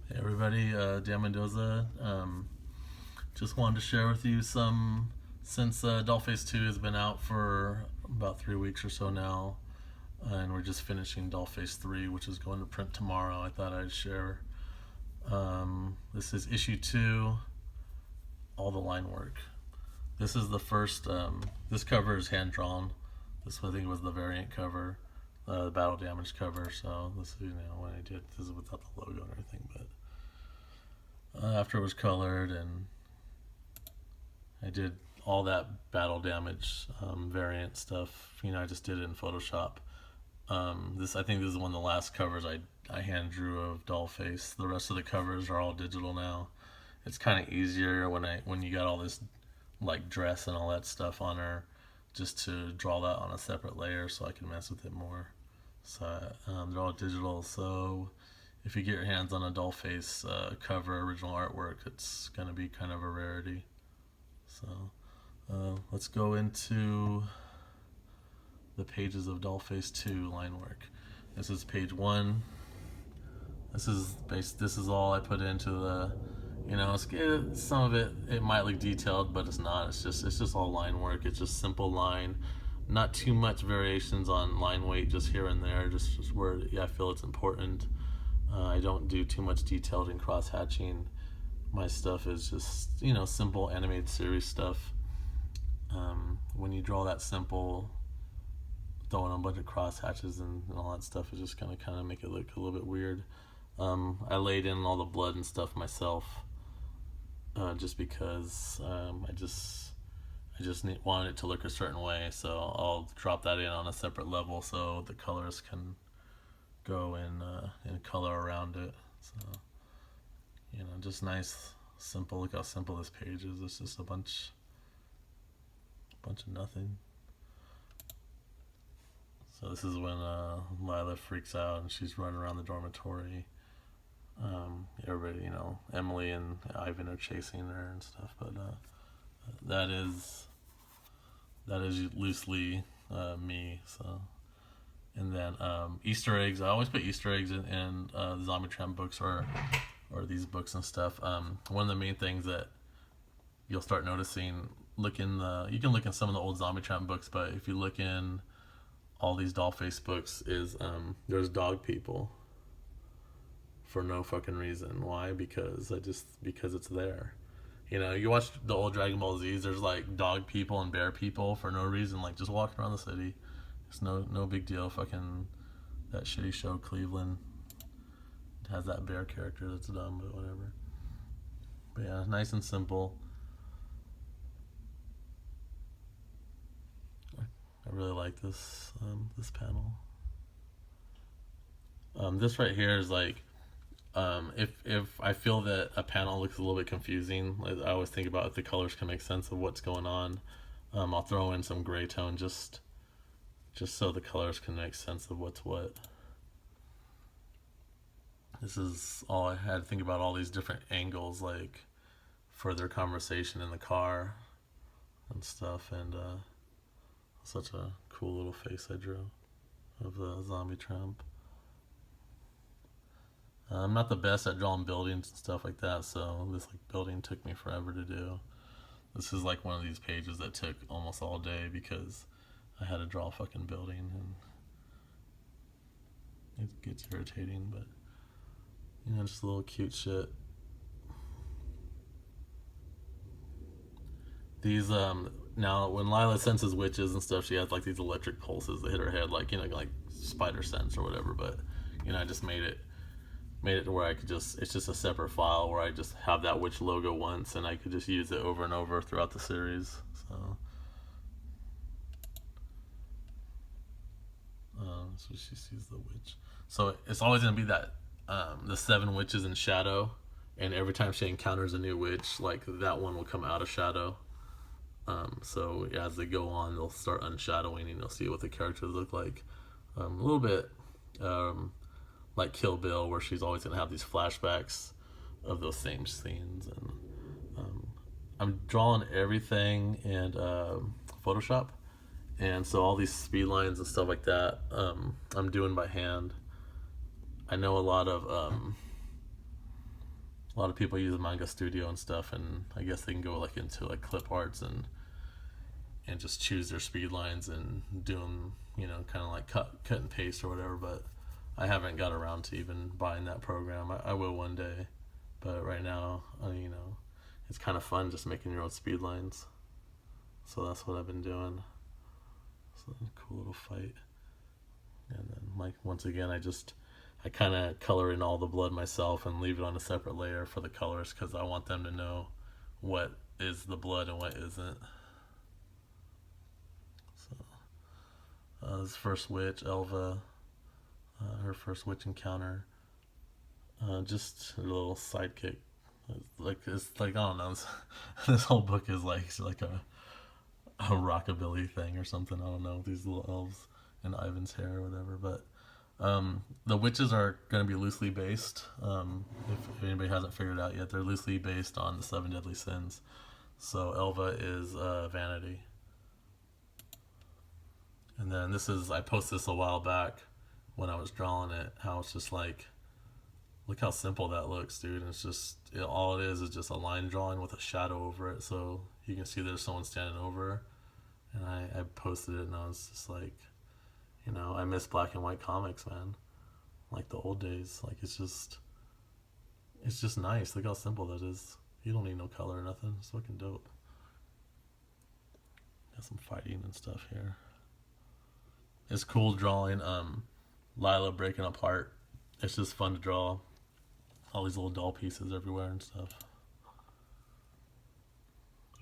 Hey everybody, Dan Mendoza. Just wanted to share with you some, since Dollface 2 has been out for about 3 weeks or so now, and we're just finishing Dollface 3, which is going to print tomorrow. I thought I'd share. This is issue 2, all the line work. This is the first, this cover is hand drawn. This I think was the variant cover, the battle damage cover. So this, when I did, this is without the logo and everything, but after it was colored and I did all that battle damage variant stuff. I just did it in Photoshop. I think this is one of the last covers I hand drew of Dollface. The rest of the covers are all digital now. It's kind of easier when you got all this like dress and all that stuff on her, just to draw that on a separate layer so I can mess with it more. So they're all digital. So if you get your hands on a Dollface cover original artwork, it's gonna be kind of a rarity. So let's go into the pages of Dollface 2 line work. This is page 1. This is all I put into the, some of it might look detailed, but it's not. It's just all line work. It's just simple line, not too much variations on line weight, just here and there, just where I feel it's important. I don't do too much detailed and cross hatching. My stuff is just simple animated series stuff. When you draw that simple, throwing a bunch of cross hatches and all that stuff is just gonna kind of make it look a little bit weird. I laid in all the blood and stuff myself, just because I just wanted it to look a certain way. So I'll drop that in on a separate level so the colors can go in color around it. So just nice, simple. Look how simple this page is. It's just a bunch of nothing. So this is when Lila freaks out and she's running around the dormitory. Everybody, Emily and Ivan are chasing her and stuff. But that is loosely me. So, and then Easter eggs. I always put Easter eggs in the Zombie Tramp books or these books and stuff. One of the main things that you'll start noticing, you can look in some of the old Zombie Tramp books, but if you look in all these Dollface books, is there's dog people for no fucking reason. Why? Because it's there. You watch the old Dragon Ball Z's, there's like dog people and bear people for no reason, like just walking around the city. It's no big deal. Fucking that shitty show Cleveland has that bear character that's dumb, but whatever. But yeah, nice and simple. I really like this panel. This right here is like, if I feel that a panel looks a little bit confusing, I always think about if the colors can make sense of what's going on. I'll throw in some gray tone just so the colors can make sense of what's what. This is all I had to think about, all these different angles, like for their conversation in the car and stuff, and such a cool little face I drew of the zombie tramp. I'm not the best at drawing buildings and stuff like that, so this building took me forever to do. This is like one of these pages that took almost all day because I had to draw a fucking building, and it gets irritating, but just a little cute shit. These now when Lila senses witches and stuff, she has like these electric pulses that hit her head, like like spider sense or whatever. But I just made it to where I could it's just a separate file where I just have that witch logo once, and I could just use it over and over throughout the series. So she sees the witch. So it's always gonna be that the 7 witches in shadow, and every time she encounters a new witch, like that one will come out of shadow. So as they go on, they'll start unshadowing, and you'll see what the characters look like. A little bit like Kill Bill, where she's always gonna have these flashbacks of those same scenes. And I'm drawing everything in Photoshop, and so all these speed lines and stuff like that, I'm doing by hand. I know a lot of a lot of people use Manga Studio and stuff, and I guess they can go like into like clip arts and just choose their speed lines and do them, kind of like cut and paste or whatever. But I haven't got around to even buying that program. I will one day, but right now, it's kind of fun just making your own speed lines. So that's what I've been doing. So cool little fight. And then like once again, I kind of color in all the blood myself and leave it on a separate layer for the colors because I want them to know what is the blood and what isn't. So this first witch, Elva, her first witch encounter, just a little sidekick. It's like I don't know. This whole book is like a rockabilly thing or something. I don't know, these little elves and Ivan's hair or whatever. But the witches are going to be loosely based. If anybody hasn't figured it out yet, they're loosely based on the 7 deadly sins. So Elva is vanity. And then I posted this a while back when I was drawing it, how it's just like, look how simple that looks, dude. And it's just, all it is just a line drawing with a shadow over it. So you can see there's someone standing over. And I posted it and I was just like, I miss black and white comics, man. Like the old days. Like it's just nice. Look how simple that is. You don't need no color or nothing. It's fucking dope. Got some fighting and stuff here. It's cool drawing Lila breaking apart. It's just fun to draw all these little doll pieces everywhere and stuff.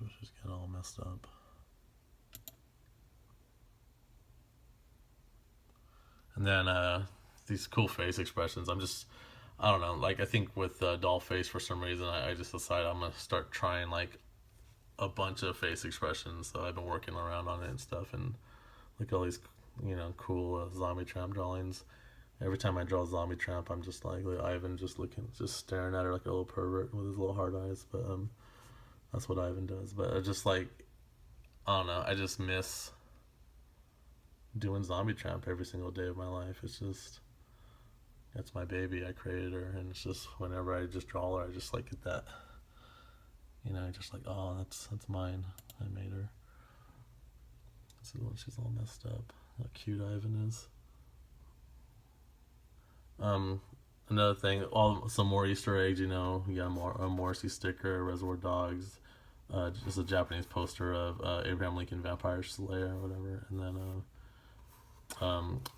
It's just getting all messed up. And then these cool face expressions. I don't know, like I think with Dollface for some reason I just decided I'm going to start trying like a bunch of face expressions. So I've been working around on it and stuff, and look at all these cool zombie tramp drawings. Every time I draw a zombie tramp, I'm just like Ivan just staring at her like a little pervert with his little hard eyes. But that's what Ivan does. But I just like, I don't know, I just miss doing zombie tramp every single day of my life. It's just, that's my baby. I created her, and it's just whenever I just draw her, I just like get that, just like, oh, that's mine. I made her. This is when she's all messed up. How cute Ivan is. Another thing, some more Easter eggs. You got a Morrissey sticker, Reservoir Dogs, just a Japanese poster of Abraham Lincoln Vampire Slayer or whatever, and then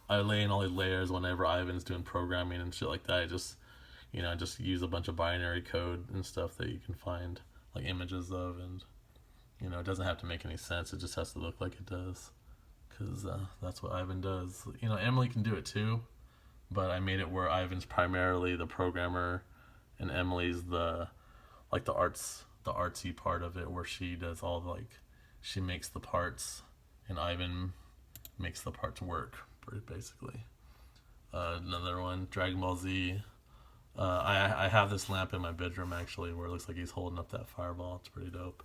I lay in all these layers whenever Ivan's doing programming and shit like that. I just use a bunch of binary code and stuff that you can find like images of, and it doesn't have to make any sense. It just has to look like it does, because that's what Ivan does. Emily can do it too, but I made it where Ivan's primarily the programmer and Emily's the artsy part of it, where she does all she makes the parts and Ivan makes the parts work, basically. Another one, Dragon Ball Z. I have this lamp in my bedroom actually, where it looks like he's holding up that fireball. It's pretty dope.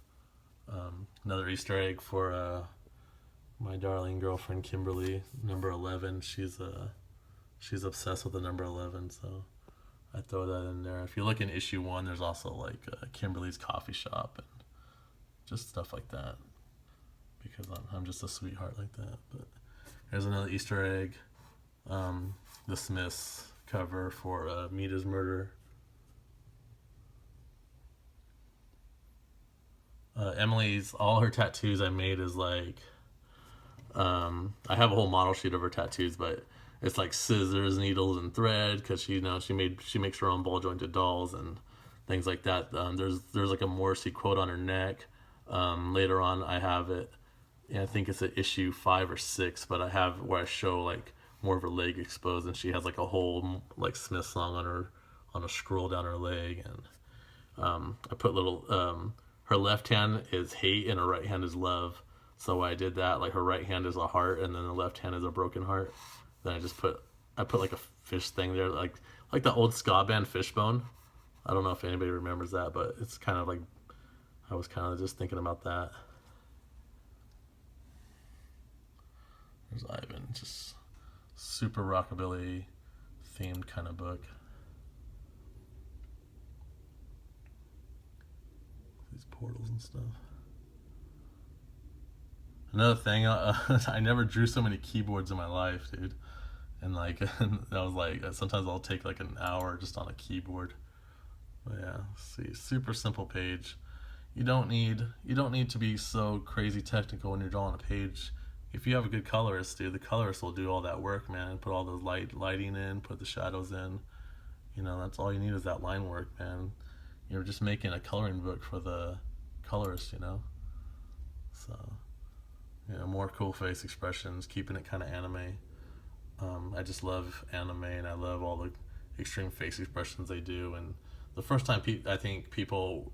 Another Easter egg for my darling girlfriend Kimberly, number 11. She's obsessed with the number 11, so I throw that in there. If you look in issue 1, there's also Kimberly's coffee shop and just stuff like that, because I'm just a sweetheart like that. But here's another Easter egg. The Smiths cover for Mita's murder. Emily's, all her tattoos I made is I have a whole model sheet of her tattoos, but it's like scissors, needles, and thread, because she makes her own ball jointed dolls and things like that. There's like a Morrissey quote on her neck. Later on, I have it. I think it's at issue 5 or 6, but I have where I show more of her leg exposed, and she has a whole Smith song on a scroll down her leg, and I put little her left hand is hate and her right hand is love. So I did that, her right hand is a heart and then the left hand is a broken heart. Then I put a fish thing there, like the old ska band Fishbone. I don't know if anybody remembers that, but it's kind of I was kind of just thinking about that. There's Ivan, just super rockabilly themed kind of book. these portals and stuff. Another thing, I never drew so many keyboards in my life, dude. And like, that was like, sometimes I'll take like an hour just on a keyboard. But yeah, see, super simple page. You don't need to be so crazy technical when you're drawing a page. If you have a good colorist, dude, the colorist will do all that work, man. Put all the lighting in, put the shadows in. You know, that's all you need is that line work, man. You're just making a coloring book for the colorist, you know. So, you know, more cool face expressions, keeping it kind of anime. I just love anime, and I love all the extreme face expressions they do. And the first time I think people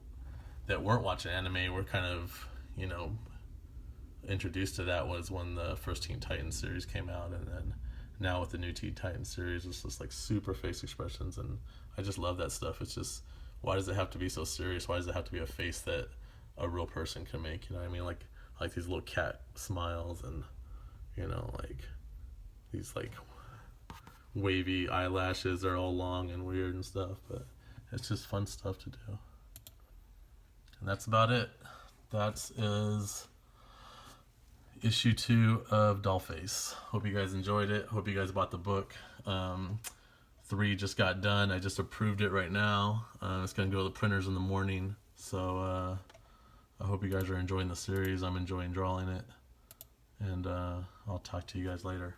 that weren't watching anime were kind of, you know, introduced to that was when the first Teen Titans series came out, and then now with the new Teen Titans series, it's just like super face expressions, and I just love that stuff. It's just, why does it have to be so serious? Why does it have to be a face that a real person can make? You know what I mean? Like these little cat smiles, and you know, like these like wavy eyelashes are all long and weird and stuff, but it's just fun stuff to do. And that's about it. That is issue 2 of Dollface. Hope you guys enjoyed it. Hope you guys bought the book. 3 just got done. I just approved it right now. It's gonna go to the printers in the morning. So I hope you guys are enjoying the series. I'm enjoying drawing it. And I'll talk to you guys later.